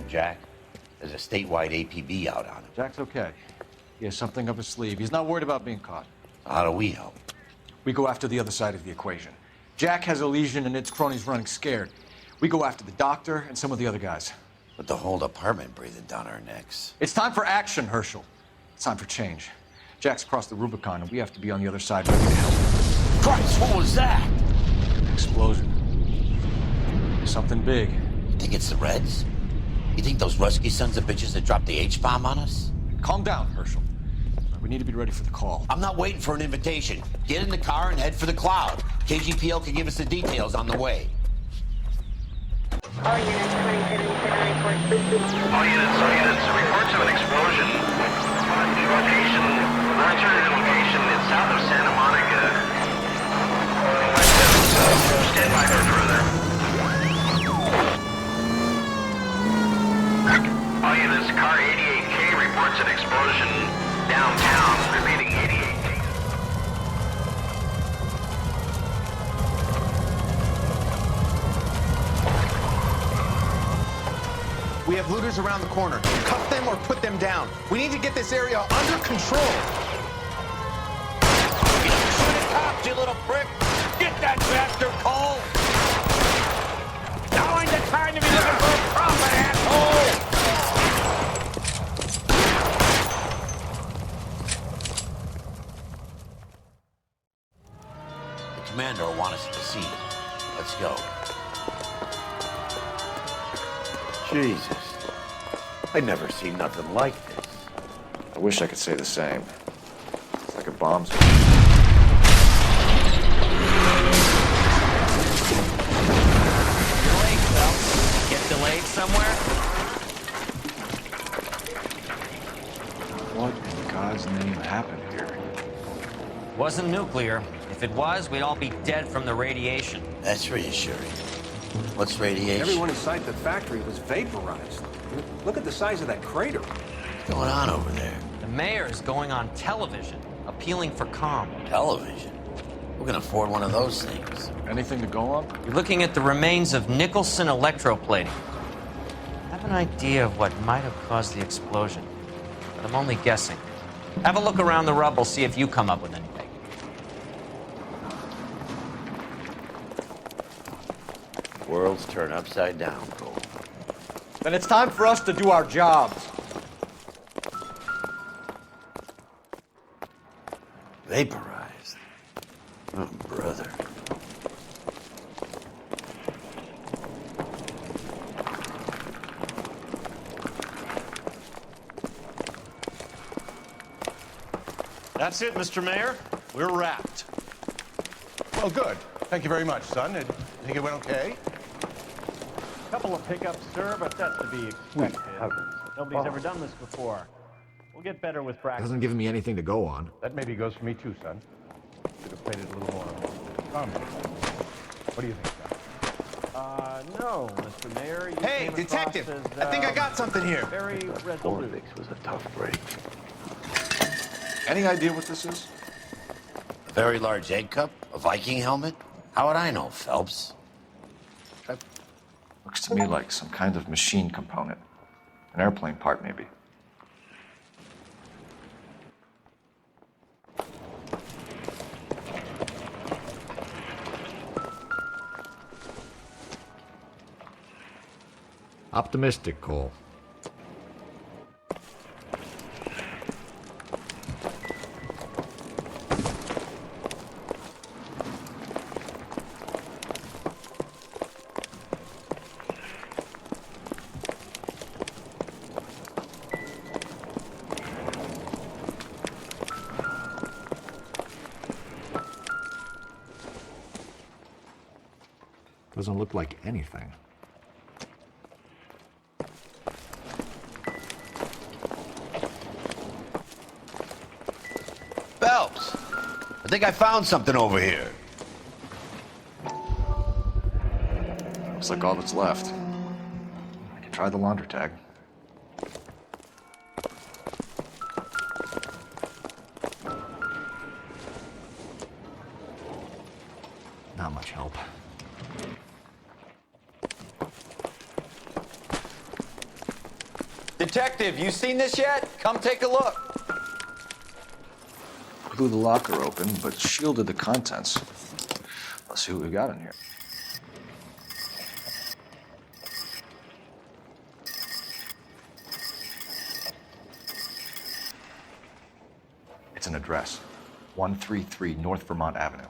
Jack. There's a statewide APB out on him. Jack's okay. He has something up his sleeve. He's not worried about being caught. How do we help? We go after the other side of the equation. Jack has a legion and its cronies running scared. We go after the doctor and some of the other guys. With the whole department breathing down our necks. It's time for action, Herschel. It's time for change. Jack's crossed the Rubicon, and we have to be on the other side ready to help. Christ, what was that? An explosion. Something big. You think it's the Reds? You think those Rusky sons of bitches that dropped the H-bomb on us? Calm down, Herschel. We need to be ready for the call. I'm not waiting for an invitation. Get in the car and head for the cloud. KGPL can give us the details on the way. All units, 27 report. All units, reports of an explosion. Location, alternative location is south of Santa Monica. Stand by for further. All units, car 88K reports an explosion downtown, repeating 88K. We have looters around the corner. Cuff them or put them down. We need to get this area under control. You shoot at cops, you little prick! Get that bastard, Cole! Now ain't the time to be looking for a profit, asshole! The commander will want us to see you. Let's go. Jesus. I'd never seen nothing like this. I wish I could say the same. It's like a bomb's... Delayed, Phelps. Get delayed somewhere? What in God's name happened here? Wasn't nuclear. If it was, we'd all be dead from the radiation. That's reassuring. What's radiation? Everyone inside the factory was vaporized. Look at the size of that crater. What's going on over there? The mayor is going on television, appealing for calm. Television? Who can afford one of those things? Anything to go on? You're looking at the remains of Nicholson electroplating. I have an idea of what might have caused the explosion, but I'm only guessing. Have a look around the rubble, see if you come up with anything. Worlds turn upside down, Cole. Then it's time for us to do our jobs. Vaporized. Oh, brother. That's it, Mr. Mayor. We're wrapped. Well, good. Thank you very much, son. You think it went okay? Couple of hiccups, sir, but that's to be expected. Nobody's ever done this before. We'll get better with practice. Hasn't given me anything to go on. That maybe goes for me too, son. Should have played it a little more calm. What do you think, son? No, Mr. Mayor. You Hey, came detective! across I think I got something here. Very resolute. Was a tough break. Any idea what this is? A very large egg cup? A Viking helmet? How would I know, Phelps? Looks to me like some kind of machine component. An airplane part, maybe. Optimistic, Cole. Doesn't look like anything. Phelps! I think I found something over here. Looks like all that's left. I can try the launder tag. Not much help. Detective, you seen this yet? Come take a look. Blew the locker open, but shielded the contents. Let's see what we got in here. It's an address. 133 North Vermont Avenue.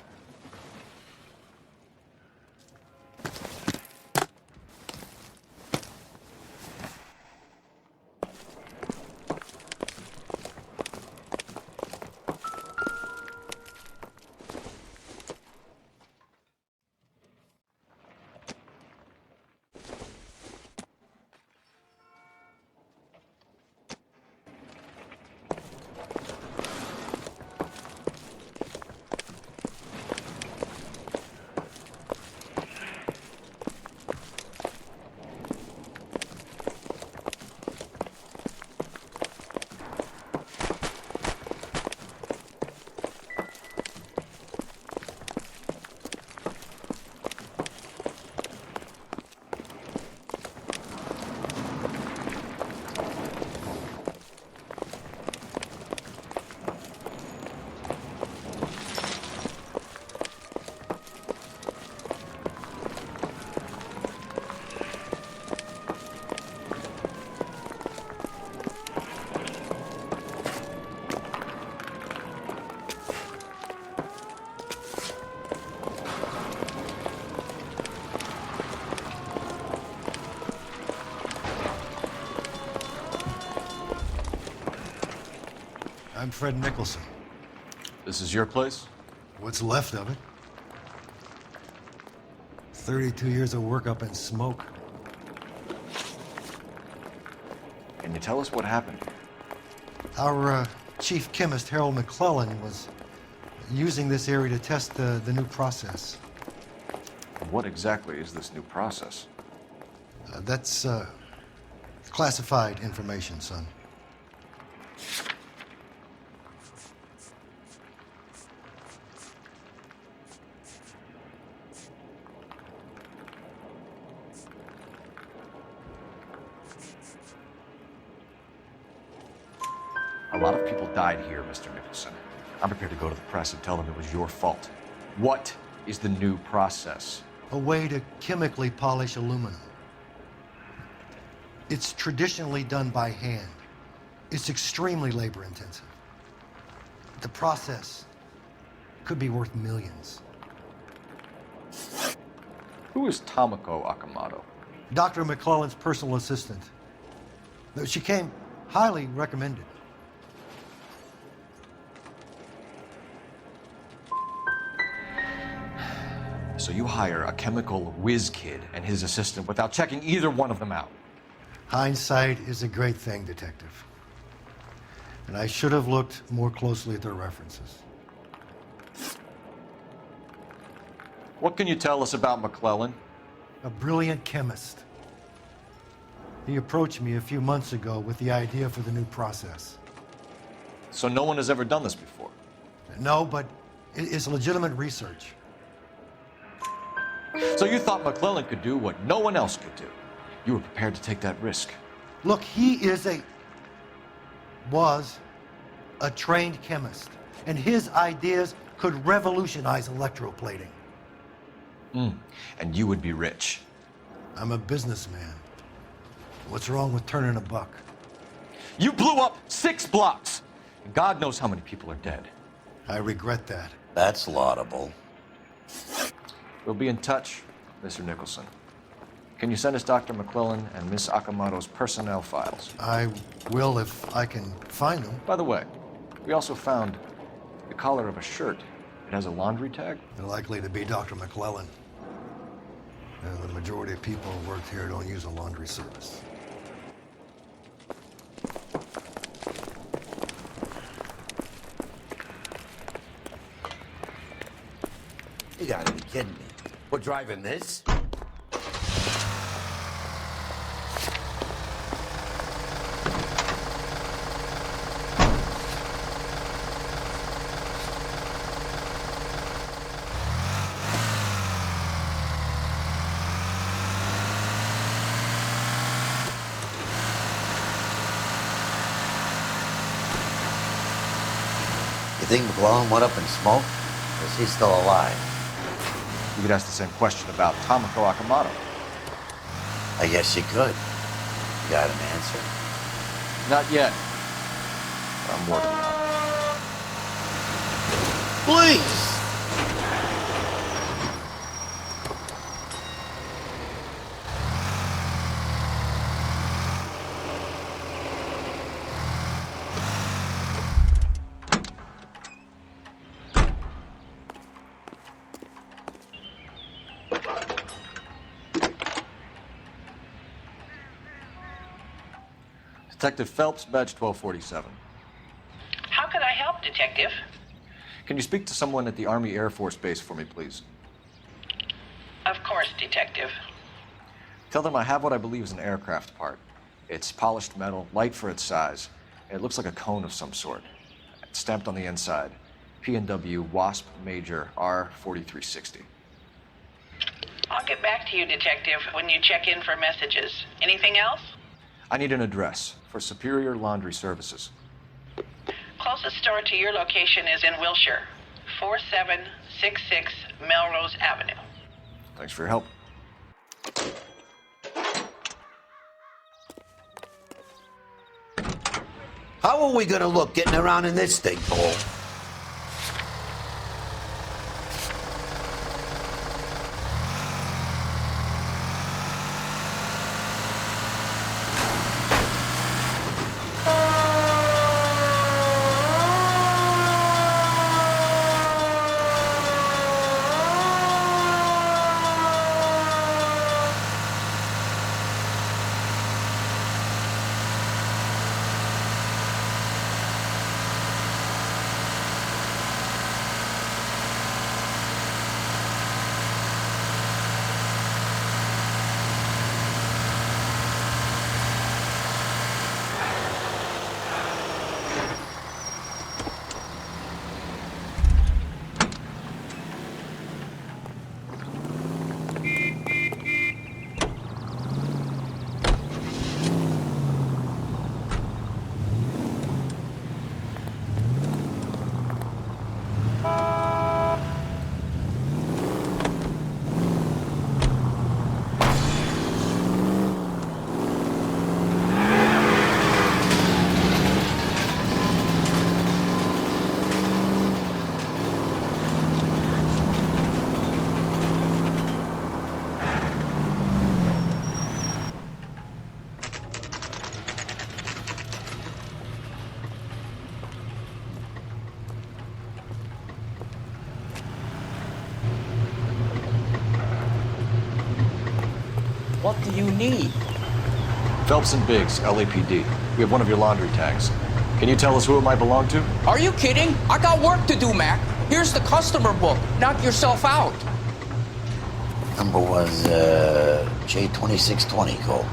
I'm Fred Nicholson. This is your place? What's left of it? 32 years of work up in smoke. Can you tell us what happened? Our chief chemist, Harold McClellan, was using this area to test the new process. What exactly is this new process? That's classified information, son. A lot of people died here, Mr. Nicholson. I'm prepared to go to the press and tell them it was your fault. What is the new process? A way to chemically polish aluminum. It's traditionally done by hand. It's extremely labor intensive. The process could be worth millions. Who is Tomoko Akamoto? Dr. McClellan's personal assistant. She came highly recommended. So you hire a chemical whiz kid and his assistant without checking either one of them out? Hindsight is a great thing, Detective. And I should have looked more closely at their references. What can you tell us about McClellan? A brilliant chemist. He approached me a few months ago with the idea for the new process. So no one has ever done this before? No, but it's legitimate research. So you thought McClellan could do what no one else could do. You were prepared to take that risk. Look, he was a trained chemist, and his ideas could revolutionize electroplating. And you would be rich. I'm a businessman. What's wrong with turning a buck? You blew up 6 blocks! And God knows how many people are dead. I regret that. That's laudable. We'll be in touch, Mr. Nicholson. Can you send us Dr. McClellan and Miss Akamoto's personnel files? I will if I can find them. By the way, we also found the collar of a shirt. It has a laundry tag. They're likely to be Dr. McClellan. The majority of people who work here don't use a laundry service. You gotta be kidding me. We're driving this? think McClellan went up in smoke? Or is he still alive? You could ask the same question about Tomoko Akamoto. I guess you could. You got an answer? Not yet. I'm working on it. Please! Detective Phelps, badge 1247. How can I help, Detective? Can you speak to someone at the Army Air Force Base for me, please? Of course, Detective. Tell them I have what I believe is an aircraft part. It's polished metal, light for its size. It looks like a cone of some sort. It's stamped on the inside. P&W Wasp Major R4360. I'll get back to you, Detective, when you check in for messages. Anything else? I need an address for Superior Laundry Services. Closest store to your location is in Wilshire, 4766 Melrose Avenue. Thanks for your help. How are we gonna look getting around in this thing, Paul? What do you need? Phelps and Biggs, LAPD. We have one of your laundry tags. Can you tell us who it might belong to? Are you kidding? I got work to do, Mac. Here's the customer book. Knock yourself out. Number was, J2620, Cole.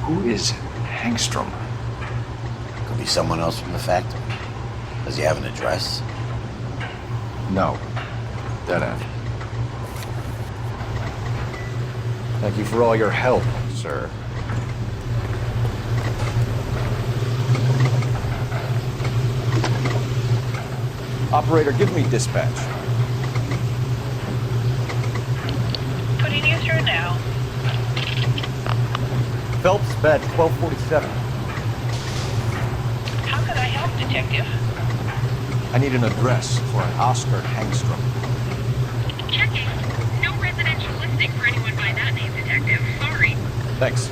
Who is Hangstrom? Could be someone else from the factory. Does he have an address? No. Dead end. Thank you for all your help, sir. Operator, give me dispatch. Putting you through now. Phelps, badge 1247. How can I help, Detective? I need an address for an Oscar Hangstrom. Checking. No residential listing for anyone by that name, Detective. Sorry. Thanks.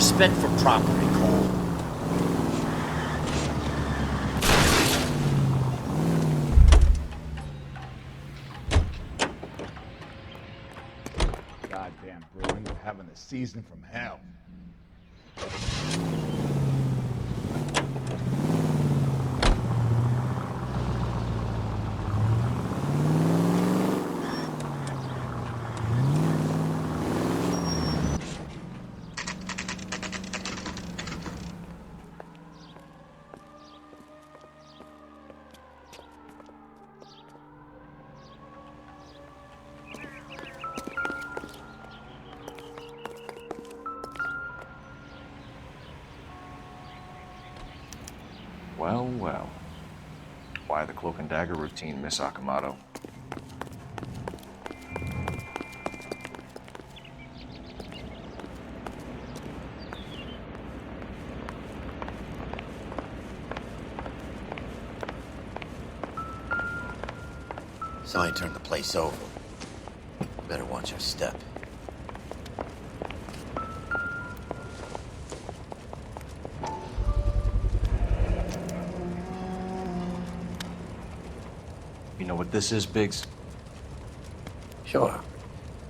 Respect for property, Cole. Goddamn Bruin, you're having a season from hell. Well, well. Why the cloak and dagger routine, Miss Akamoto? Somebody turned the place over. Better watch your step. You know what this is, Biggs? Sure.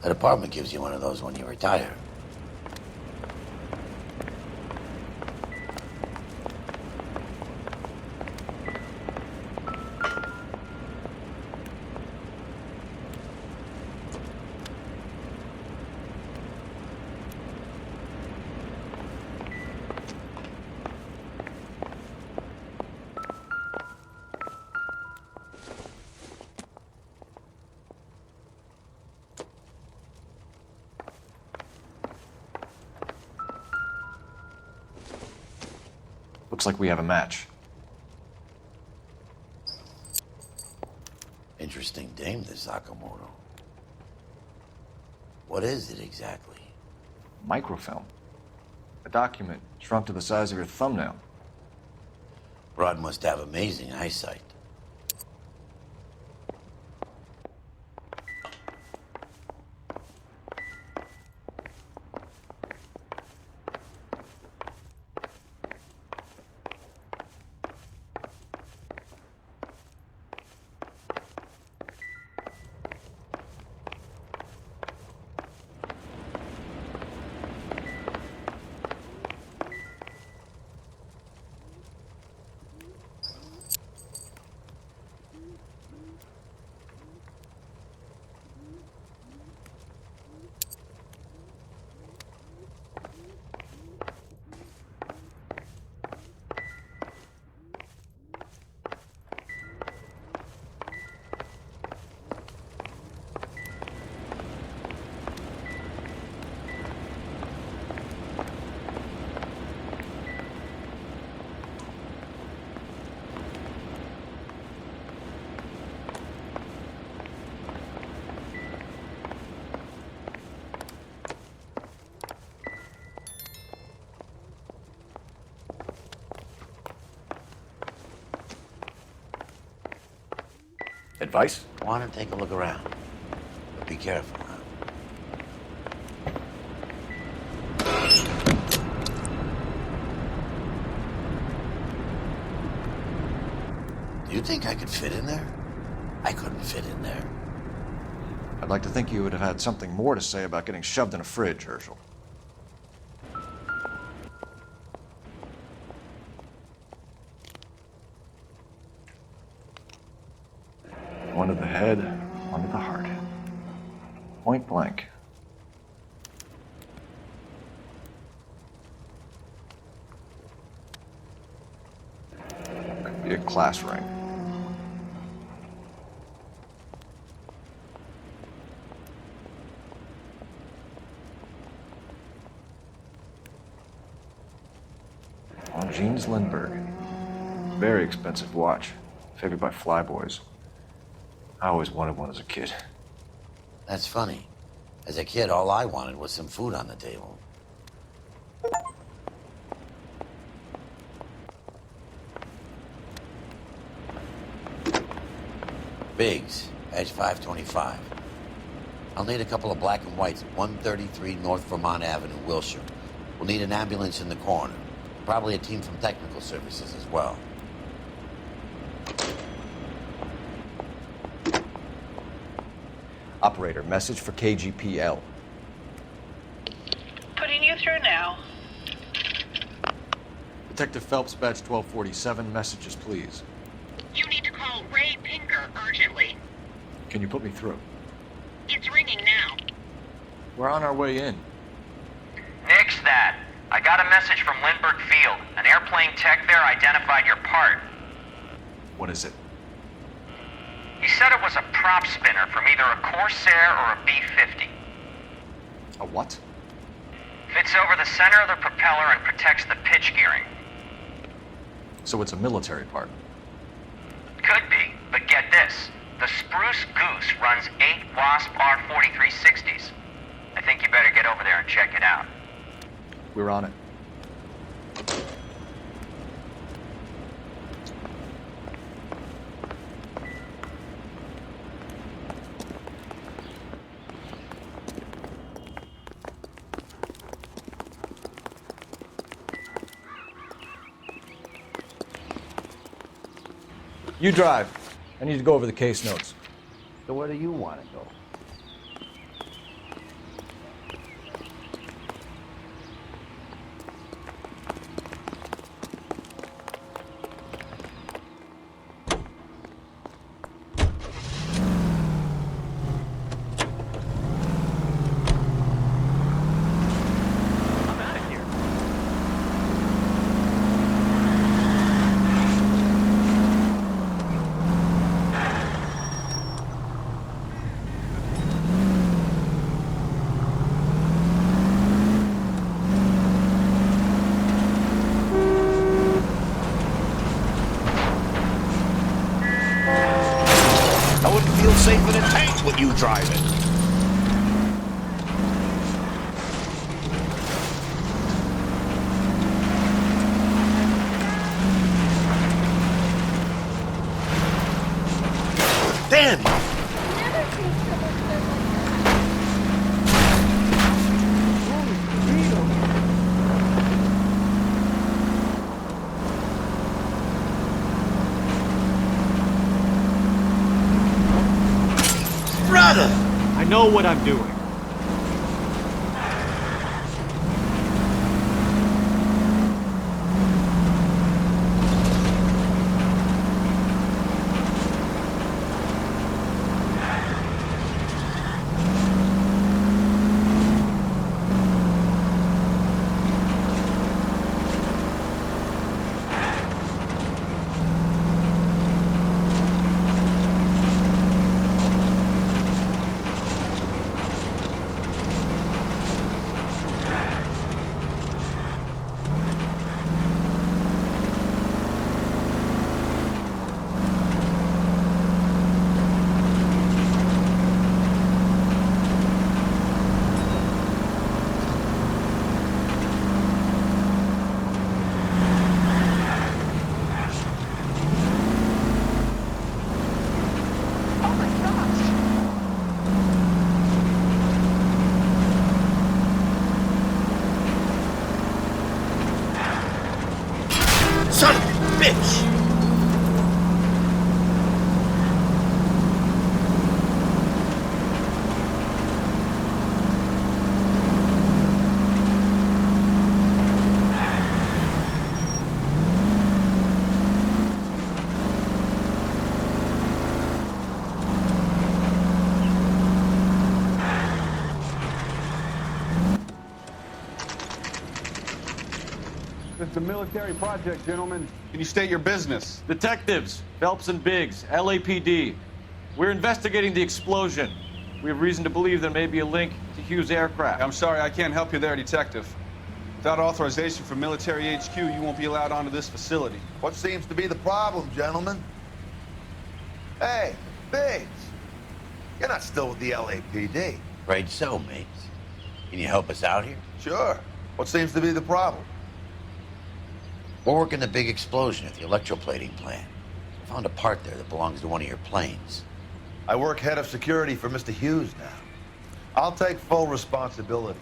That apartment gives you one of those when you retire. Looks like we have a match. Interesting dame, this Sakamoto. What is it exactly? Microfilm. A document shrunk to the size of your thumbnail. Broad must have amazing eyesight. Advice? Want to take a look around. But be careful, huh? Do you think I could fit in there? I couldn't fit in there. I'd like to think you would have had something more to say about getting shoved in a fridge, Herschel. One to the head, one to the heart. Point blank. Could be a class ring. On Jeans Lindbergh. Very expensive watch. Favored by flyboys. I always wanted one as a kid. That's funny. As a kid, all I wanted was some food on the table. Biggs, Edge 525. I'll need a couple of black and whites at 133 North Vermont Avenue, Wilshire. We'll need an ambulance in the corner. Probably a team from technical services as well. Operator, message for KGPL. Putting you through now. Detective Phelps, badge 1247, messages, please. You need to call Ray Pinker urgently. Can you put me through? It's ringing now. We're on our way in. Nix that. I got a message from Lindbergh Field. An airplane tech there identified your part. What is it? He said it was a prop spinner from either a Corsair or a B-50. A what? Fits over the center of the propeller and protects the pitch gearing. So it's a military part. Could be, but get this. The Spruce Goose runs 8 Wasp R-4360s. I think you better get over there and check it out. We're on it. You drive. I need to go over the case notes. So where do you want to go? Safe in a tank with you driving. Damn! I know what I'm doing. Son of a bitch! It's a military project, gentlemen. Can you state your business? Detectives, Phelps and Biggs, LAPD. We're investigating the explosion. We have reason to believe there may be a link to Hughes' aircraft. I'm sorry, I can't help you there, Detective. Without authorization from military HQ, you won't be allowed onto this facility. What seems to be the problem, gentlemen? Hey, Biggs. You're not still with the LAPD. Afraid so, mates. Can you help us out here? Sure. What seems to be the problem? We're working the big explosion at the electroplating plant. We found a part there that belongs to one of your planes. I work head of security for Mr. Hughes now. I'll take full responsibility.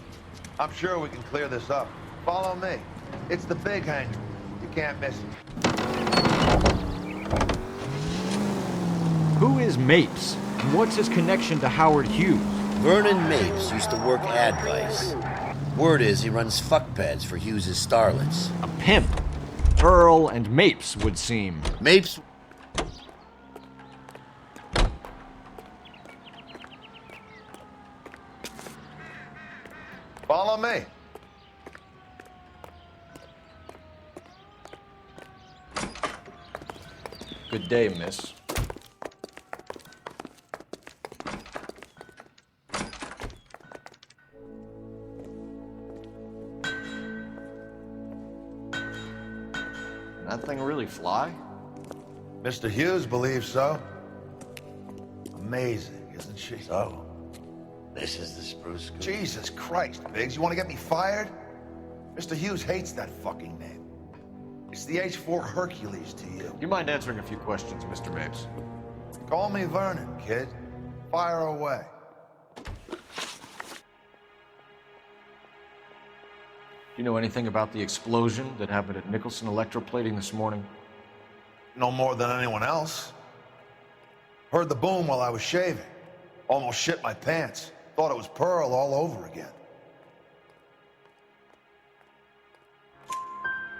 I'm sure we can clear this up. Follow me. It's the big hangar. You can't miss it. Who is Mapes? And what's his connection to Howard Hughes? Vernon Mapes used to work Advice. Word is he runs fuck pads for Hughes' starlets. A pimp. Earl and Mapes would seem. Mapes... Follow me. Good day, miss. That thing really fly? Mr. Hughes believes so. Amazing, isn't she? So, this is the Spruce Goose. Jesus Christ, Biggs, you want to get me fired? Mr. Hughes hates that fucking name. It's the H-4 Hercules to you. You mind answering a few questions, Mr. Mapes? Call me Vernon, kid. Fire away. Do you know anything about the explosion that happened at Nicholson Electroplating this morning? No more than anyone else. Heard the boom while I was shaving. Almost shit my pants. Thought it was Pearl all over again.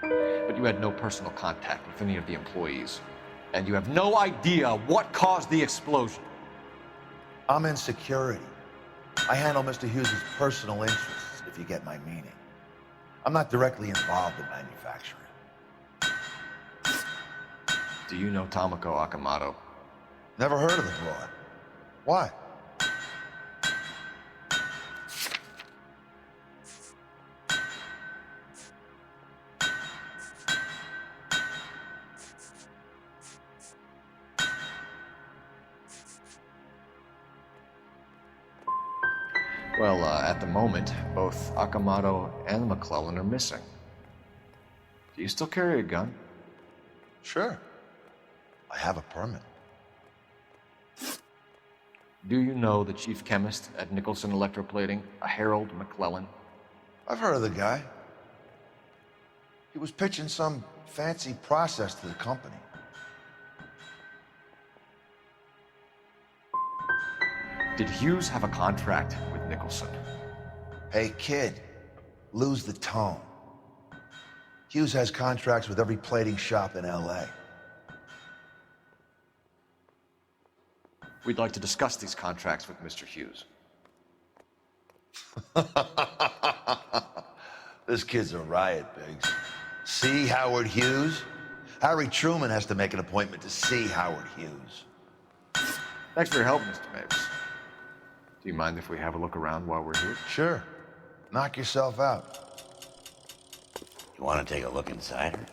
But you had no personal contact with any of the employees. And you have no idea what caused the explosion. I'm in security. I handle Mr. Hughes' personal interests, if you get my meaning. I'm not directly involved in manufacturing. Do you know Tomoko Akamoto? Never heard of the broad. Why? Well, at the moment, both Akamoto and McClellan are missing. Do you still carry a gun? Sure. I have a permit. Do you know the chief chemist at Nicholson Electroplating, a Harold McClellan? I've heard of the guy. He was pitching some fancy process to the company. Did Hughes have a contract with Nicholson? Hey, kid, lose the tone. Hughes has contracts with every plating shop in L.A. We'd like to discuss these contracts with Mr. Hughes. This kid's a riot, Biggs. See Howard Hughes? Harry Truman has to make an appointment to see Howard Hughes. Thanks for your help, Mr. Mapes. Do you mind if we have a look around while we're here? Sure. Knock yourself out. You want to take a look inside her?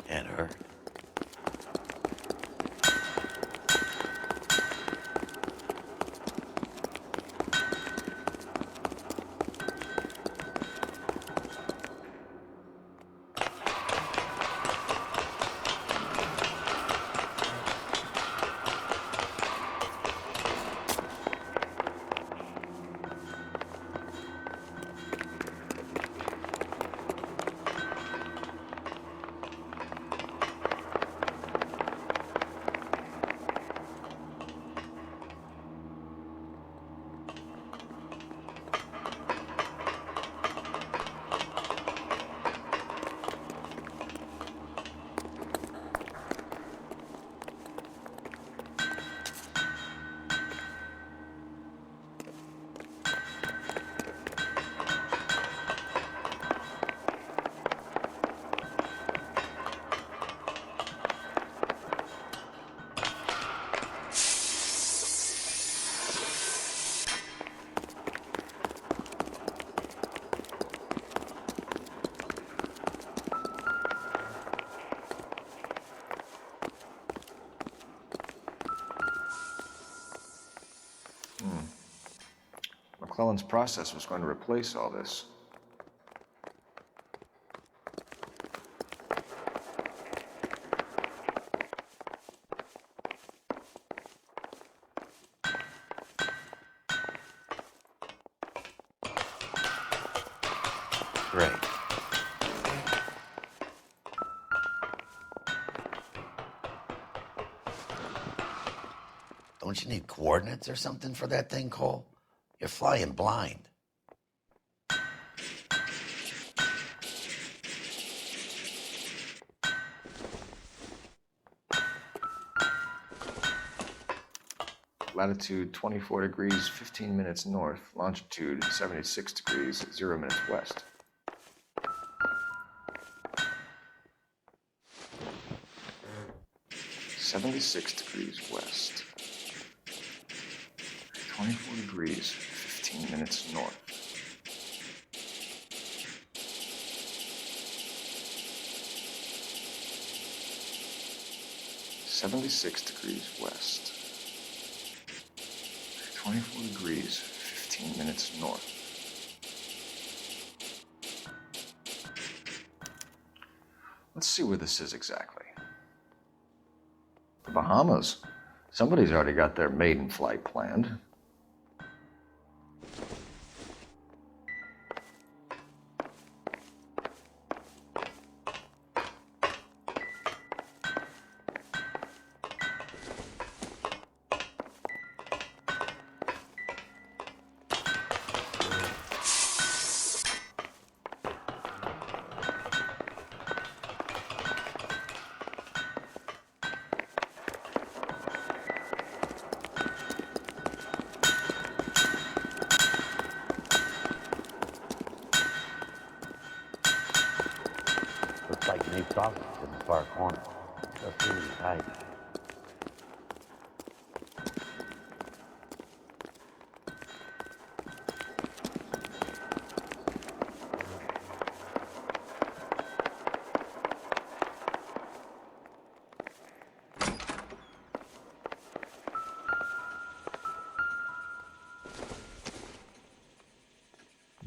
And her? McClellan's process was going to replace all this. Great. Don't you need coordinates or something for that thing, Cole? You're flying blind. Latitude 24 degrees, 15 minutes north. Longitude 76 degrees, 0 minutes west. (76 degrees west). 24 degrees, 15 minutes north. (76 degrees west). 24 degrees, 15 minutes north. Let's see where this is exactly. The Bahamas. Somebody's already got their maiden flight planned. Looks like Nate's office is in the far corner. Just really tight.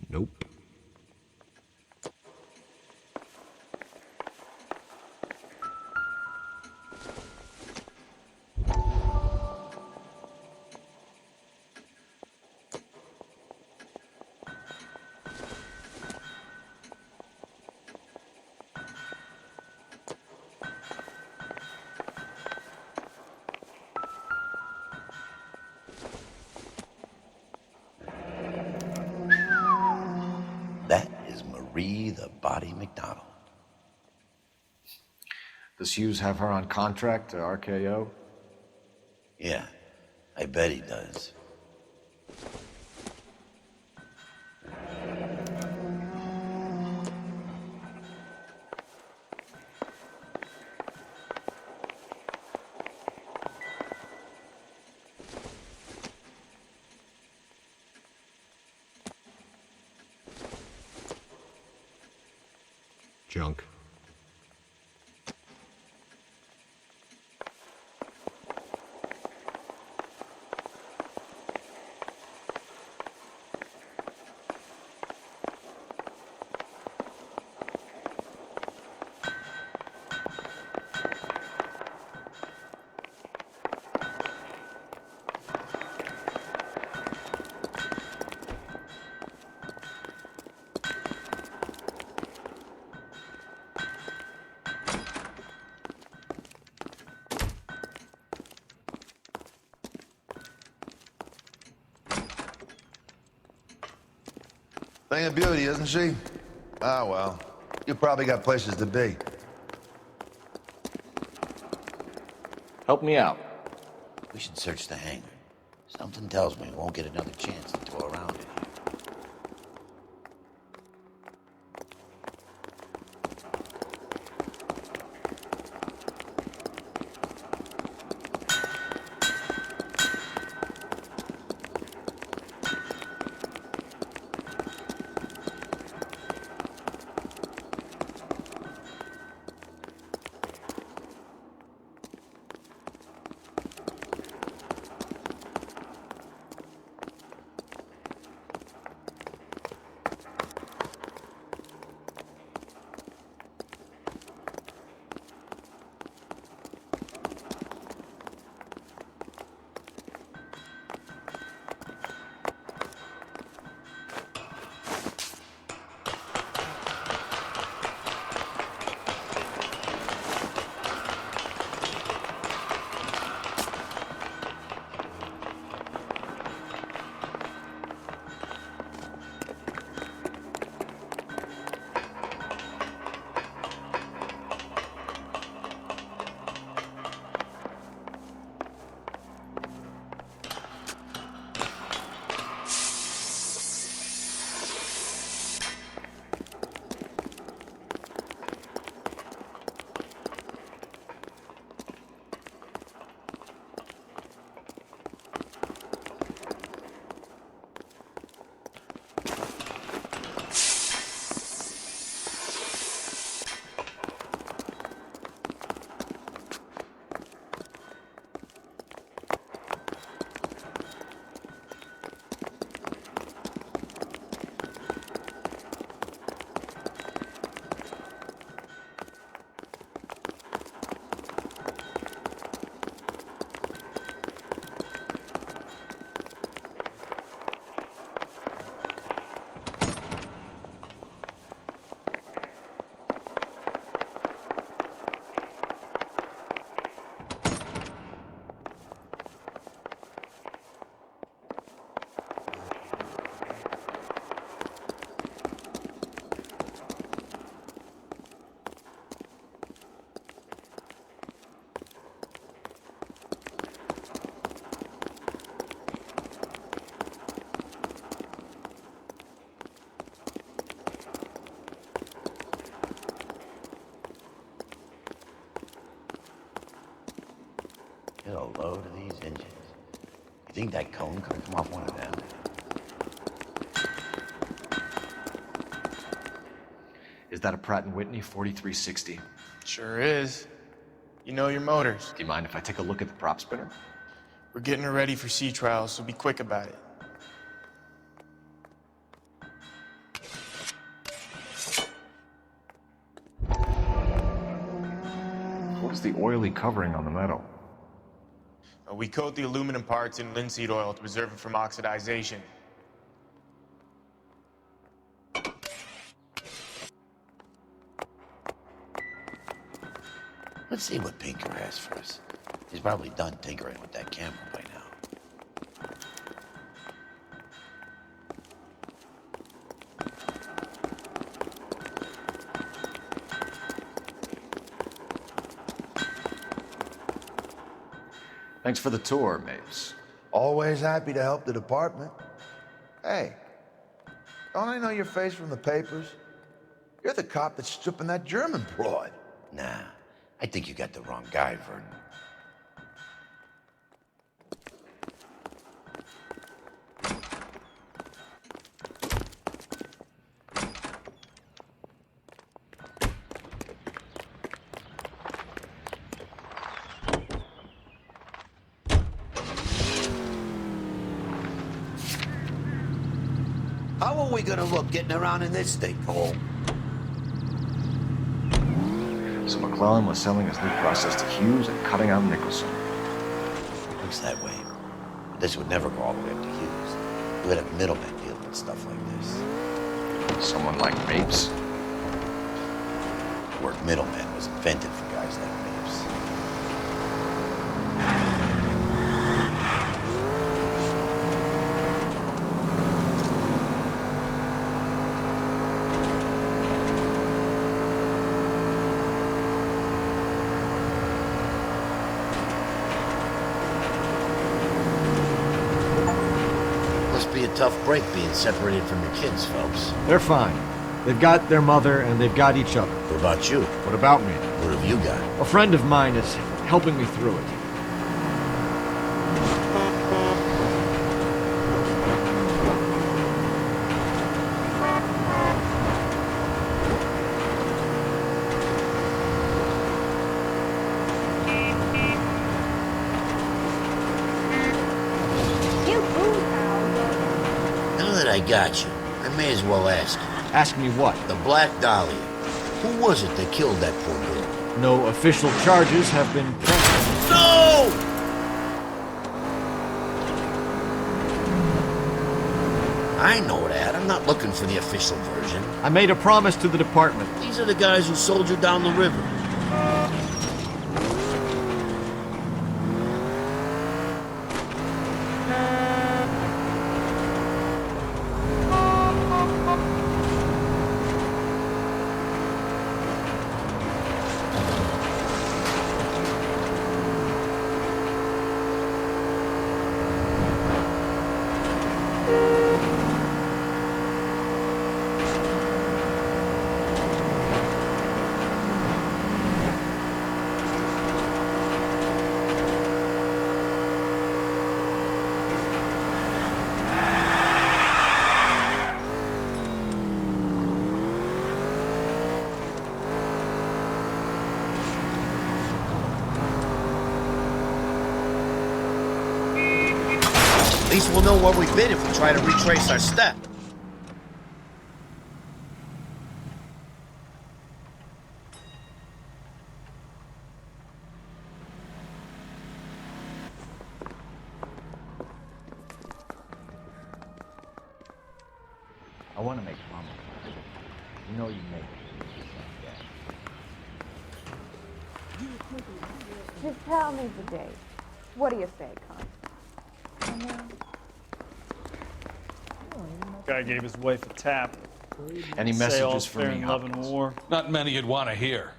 Nope. That is Marie the Body McDonald. Does Hughes have her on contract to RKO? Yeah, I bet he does. Junk. Thing of beauty, isn't she? Ah, well. You probably got places to be. Help me out. We should search the hangar. Something tells me we won't get another chance to tour around it here. a load of these engines. You think that cone could have come off one of them? Is that a Pratt & Whitney 4360? Sure is. You know your motors. Do you mind if I take a look at the prop spinner? We're getting her ready for sea trials, so be quick about it. What is the oily covering on the metal? We coat the aluminum parts in linseed oil to preserve it from oxidization. Let's see what Pinker has for us. He's probably done tinkering with that camera by now. Thanks for the tour, Mapes. Always happy to help the department. Hey, don't I know your face from the papers? You're the cop that's stripping that German broad. Nah, I think you got the wrong guy, Vernon. How are we gonna look getting around in this thing, Cole? So McClellan was selling his new process to Hughes and cutting out Nicholson. Looks that way. But this would never go all the way up to Hughes. You would have middlemen dealing with stuff like this. Someone like Mapes? The word middleman was invented for guys like Mapes. Must be a tough break being separated from your kids, folks. They're fine. They've got their mother and they've got each other. What about you? What about me? What have you got? A friend of mine is helping me through it. Now that I got you, I may as well ask you. Ask me what? The Black Dahlia. Who was it that killed that poor girl? No official charges have been pressed. No! I know that. I'm not looking for the official version. I made a promise to the department. These are the guys who sold you down the river. At least we'll know where we've been if we try to retrace our step. I want to make mama. You know you make it. Just tell me the date. What do you say, Con? Guy gave his wife a tap. Any Say messages all's for fair me, in love and Hopkins? war. Not many you'd want to hear.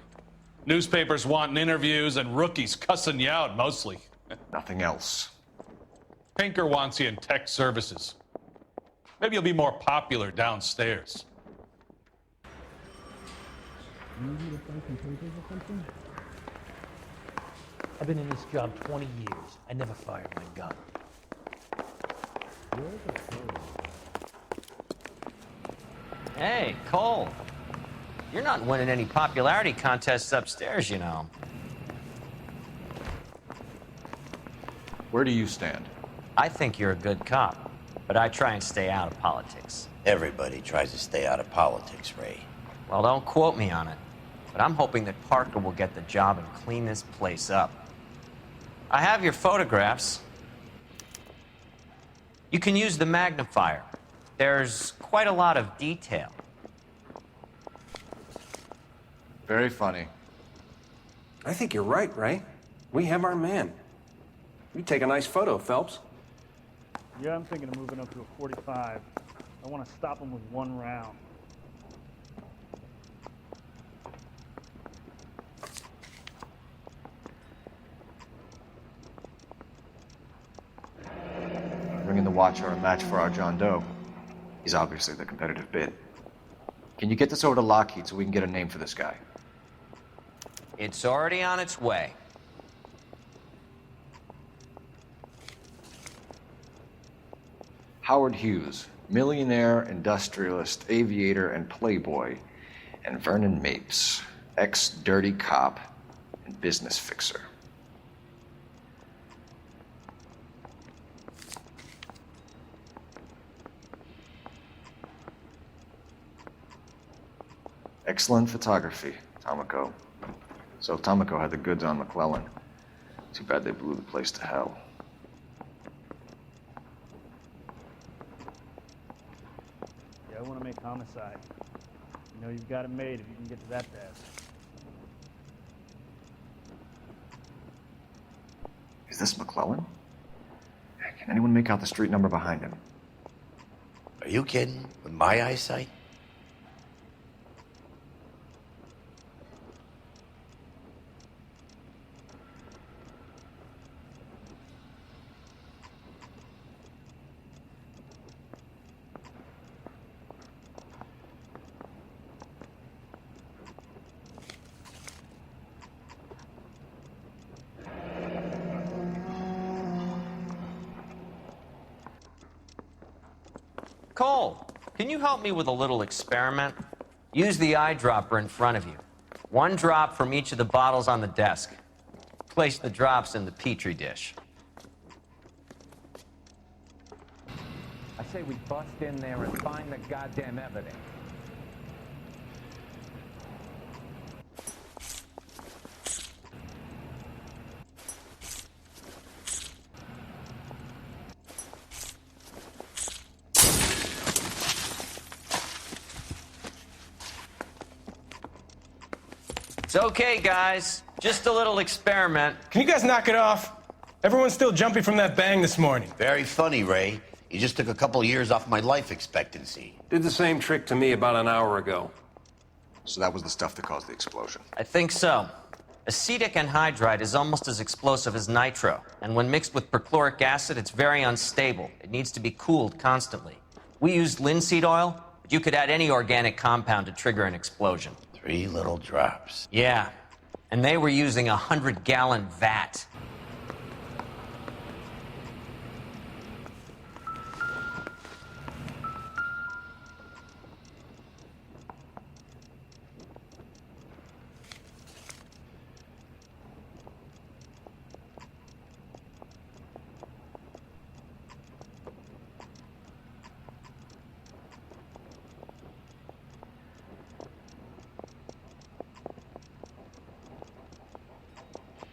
Newspapers wanting interviews and rookies cussing you out mostly. Nothing else. Pinker wants you in tech services. Maybe you'll be more popular downstairs. I've been in this job 20 years. I never fired my gun. Hey, Cole. You're not winning any popularity contests upstairs, you know. Where do you stand? I think you're a good cop, but I try and stay out of politics. Everybody tries to stay out of politics, Ray. Well, don't quote me on it, but I'm hoping that Parker will get the job and clean this place up. I have your photographs. You can use the magnifier. There's quite a lot of detail. Very funny. I think you're right, Ray. We have our man. You take a nice photo, Phelps. Yeah, I'm thinking of moving up to a 45. I want to stop him with one round. Bringing the Watcher a match for our John Doe. He's obviously the competitive bid. Can you get this over to Lockheed so we can get a name for this guy? It's already on its way. Howard Hughes, millionaire, industrialist, aviator, and playboy, and Vernon Mapes, ex-dirty cop and business fixer. Excellent photography, Tomoko. So Tomoko had the goods on McClellan. Too bad they blew the place to hell. Yeah, I want to make homicide. You know you've got it made if you can get to that desk. Is this McClellan? Can anyone make out the street number behind him? Are you kidding? With my eyesight? Cole, can you help me with a little experiment? Use the eyedropper in front of you. One drop from each of the bottles on the desk. Place the drops in the petri dish. I say we bust in there and find the goddamn evidence. It's okay, guys. Just a little experiment. Can you guys knock it off? Everyone's still jumpy from that bang this morning. Very funny, Ray. You just took a couple years off my life expectancy. Did the same trick to me about an hour ago. So that was the stuff that caused the explosion. I think so. Acetic anhydride is almost as explosive as nitro, and when mixed with perchloric acid, it's very unstable. It needs to be cooled constantly. We used linseed oil, but you could add any organic compound to trigger an explosion. 3 little drops. Yeah, and they were using a 100-gallon vat.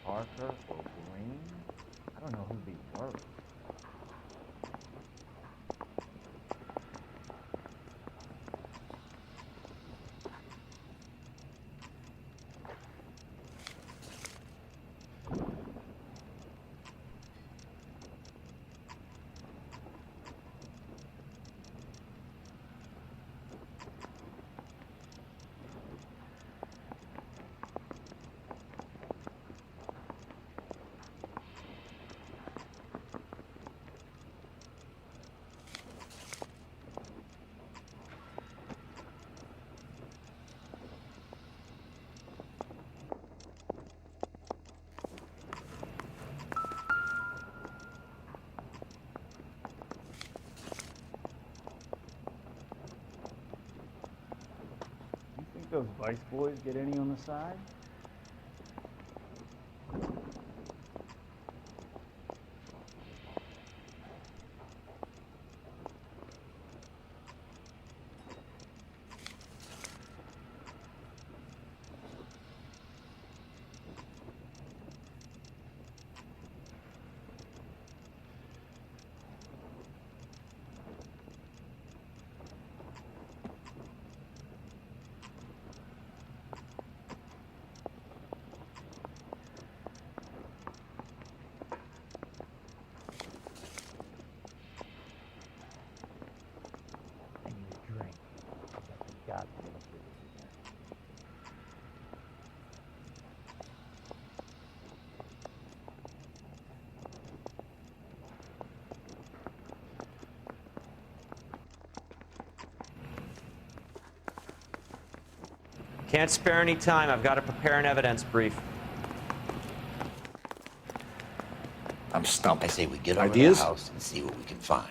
Parker or Green? I don't know who these were. those Vice boys get any on the side? Can't spare any time. I've got to prepare an evidence brief. I'm stumped. I say we get over Ideas? to the house and see what we can find.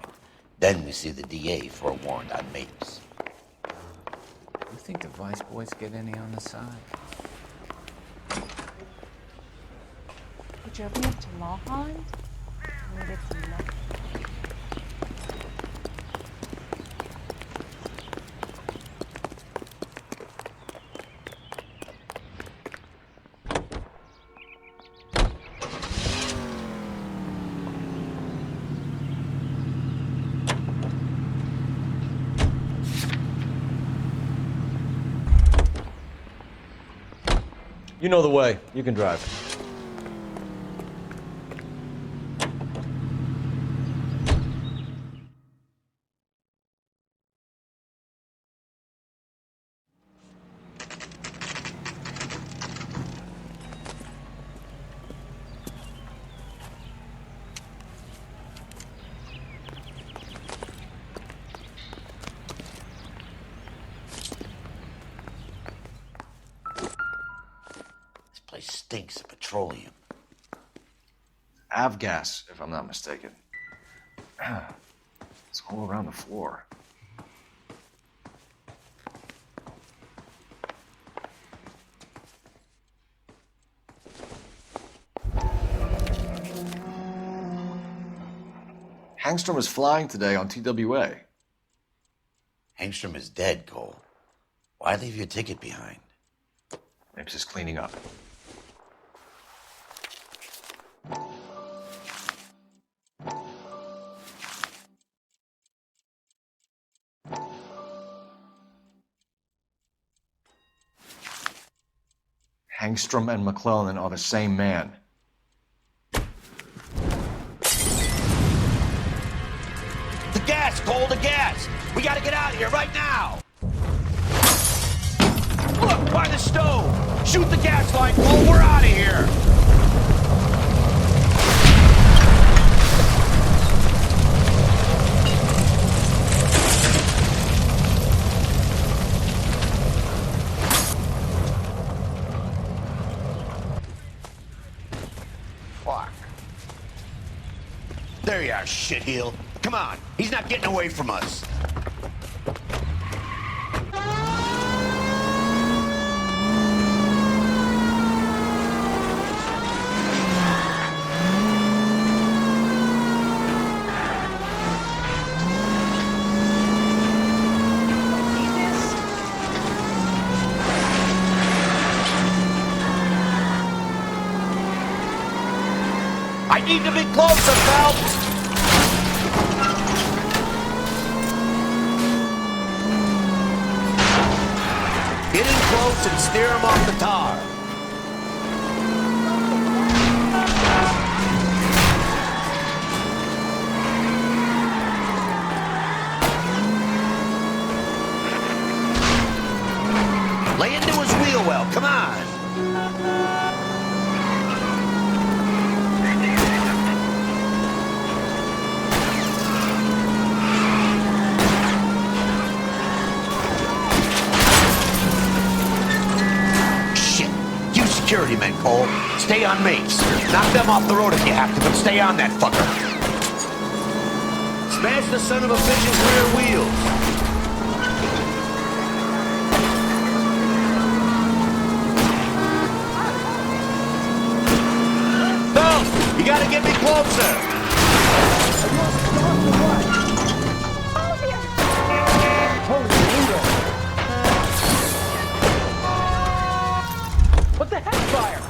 Then we see the DA forewarned on Mapes. You think the Vice boys get any on the side? Would you open up to Mulholland? I needed some milk. You know the way. You can drive. Place stinks of petroleum. Avgas, if I'm not mistaken. It's all around the floor. Hangstrom is flying today on TWA. Hangstrom is dead, Cole. Why leave your ticket behind? Mapes is cleaning up. Hangstrom and McClellan are the same man. The gas, Cole, the gas! We gotta get out of here right now! Look, by the stove! Shoot the gas line, Cole, we're out of here! There you are, shitheel. Come on, he's not getting away from us. I need to be closer, Phelps! Get in close and steer him off the tar. Lay into his wheel well, come on! Security men, Cole. Stay on Mapes. Knock them off the road if you have to, but stay on that fucker. Smash the son of a bitch's rear wheels. closer! What the heck, fire?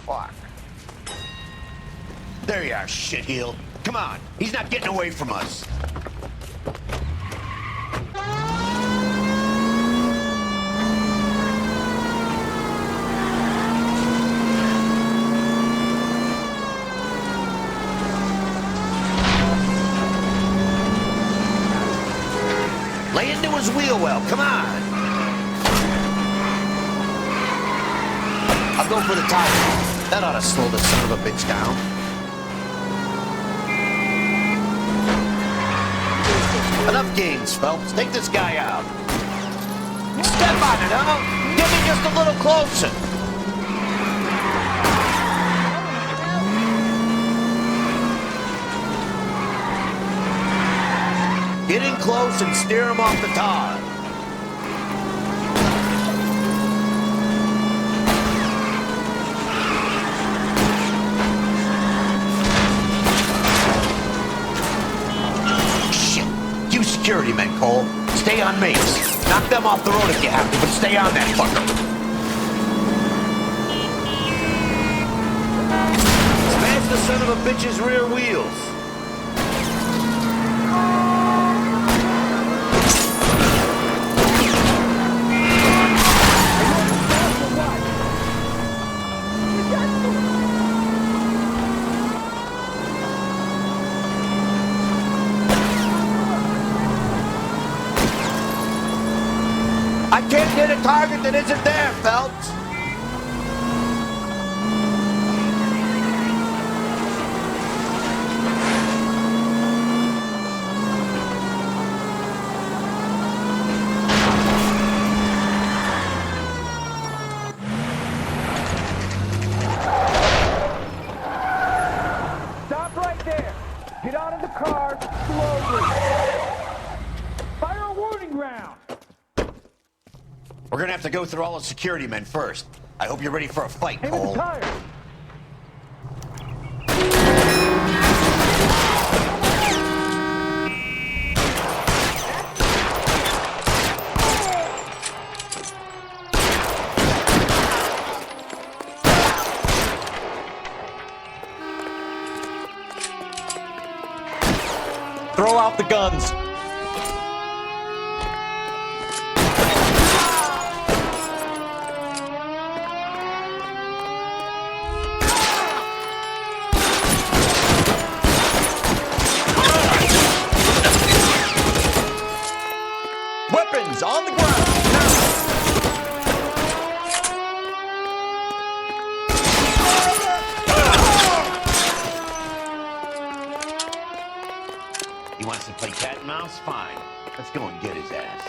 Fuck. There you are, shitheel. Come on, he's not getting away from us. Lay into his wheel well, come on. I'll go for the tire. That ought to slow the son of a bitch down. Enough games, Phelps. Take this guy out. Step on it, huh? Get me just a little closer. Get in close and steer him off the tar. Security men, Cole. Stay on Mapes. Knock them off the road if you have to, but stay on that fucker. Smash the son of a bitch's rear wheels. I can't hit a target that isn't there, Phelps. Stop right there. Get out of the car slowly. Fire a warning round. We're gonna have to go through all the security men first. I hope you're ready for a fight, Cole. Throw out the guns. Weapons on the ground. He wants to play cat and mouse? Fine. Let's go and get his ass.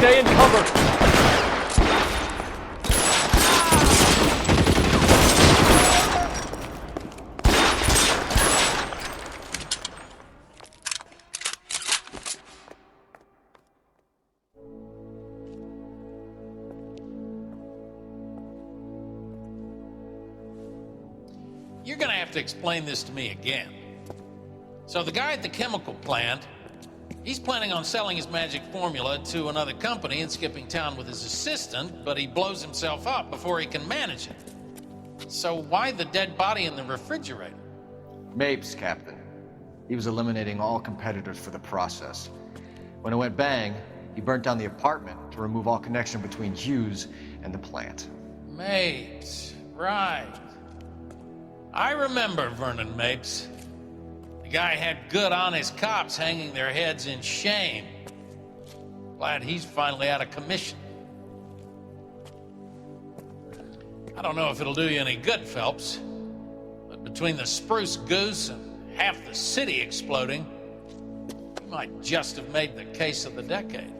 Stay in cover. you're gonna have to explain this to me again. So the guy at the chemical plant, he's planning on selling his magic formula to another company and skipping town with his assistant, but he blows himself up before he can manage it. So why the dead body in the refrigerator? Mapes, Captain. He was eliminating all competitors for the process. When it went bang, he burnt down the apartment to remove all connection between Hughes and the plant. Mapes, right. I remember Vernon Mapes. The guy had good, honest cops hanging their heads in shame. Glad he's finally out of commission. I don't know if it'll do you any good, Phelps, but between the Spruce Goose and half the city exploding, you might just have made the case of the decade.